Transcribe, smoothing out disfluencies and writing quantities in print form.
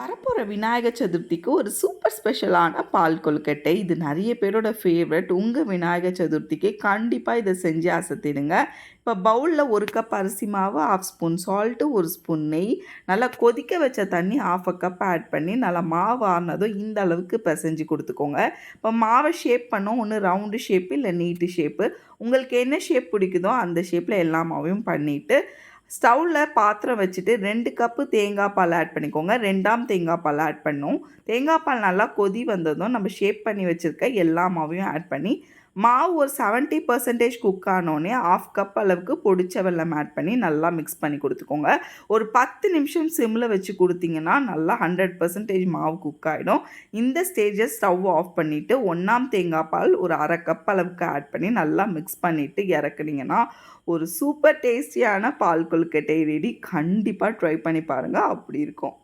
வரப்போகிற விநாயகர் சதுர்த்திக்கு ஒரு சூப்பர் ஸ்பெஷலான பால் கொழுக்கட்டை. இது நிறைய பேரோட ஃபேவரட். உங்கள் விநாயகர் சதுர்த்திக்கு கண்டிப்பாக இதை செஞ்சு அசத்திடுங்க. இப்போ பவுலில் 1 கப் அரிசி மாவு, 1/2 ஸ்பூன் சால்ட்டு, 1 ஸ்பூன் நெய், நல்லா கொதிக்க வச்ச தண்ணி 1/2 கப் ஆட் பண்ணி நல்லா மாவு ஆறினதும் இந்த அளவுக்கு பிசைஞ்சு கொடுத்துக்கோங்க. இப்போ மாவை ஷேப் பண்ணோம். ஒன்று ரவுண்டு ஷேப்பு இல்லை நீட்டு ஷேப்பு. உங்களுக்கு என்ன ஷேப் பிடிக்குதோ அந்த ஷேப்பில் எல்லா மாவையும் பண்ணிவிட்டு ஸ்டவ்வில் பாத்திரம் வச்சுட்டு 2 கப்பு தேங்காய் பால் ஆட் பண்ணிக்கோங்க. 2ஆம் தேங்காய் பால் ஆட் பண்ணணும். தேங்காய் பால் நல்லா கொதி வந்ததும் நம்ம ஷேப் பண்ணி வச்சுருக்க எல்லா மாவையும் ஆட் பண்ணி மாவு ஒரு 70% குக் ஆனோடனே 1/2 கப் அளவுக்கு பொடிச்ச வெல்லம் ஆட் பண்ணி நல்லா மிக்ஸ் பண்ணி கொடுத்துக்கோங்க. ஒரு 10 நிமிஷம் சிம்மில் வச்சு கொடுத்தீங்கன்னா நல்லா 100% மாவு குக் ஆகிடும். இந்த ஸ்டேஜஸ் ஸ்டவ் ஆஃப் பண்ணிவிட்டு 1ஆம் தேங்காய் பால் ஒரு 1/2 கப் அளவுக்கு ஆட் பண்ணி நல்லா மிக்ஸ் பண்ணிவிட்டு இறக்குனீங்கன்னா ஒரு சூப்பர் டேஸ்டியான பால் கொழுக்கட்டை ரெடி. கண்டிப்பாக ட்ரை பண்ணி பாருங்கள். அப்படி இருக்கும்.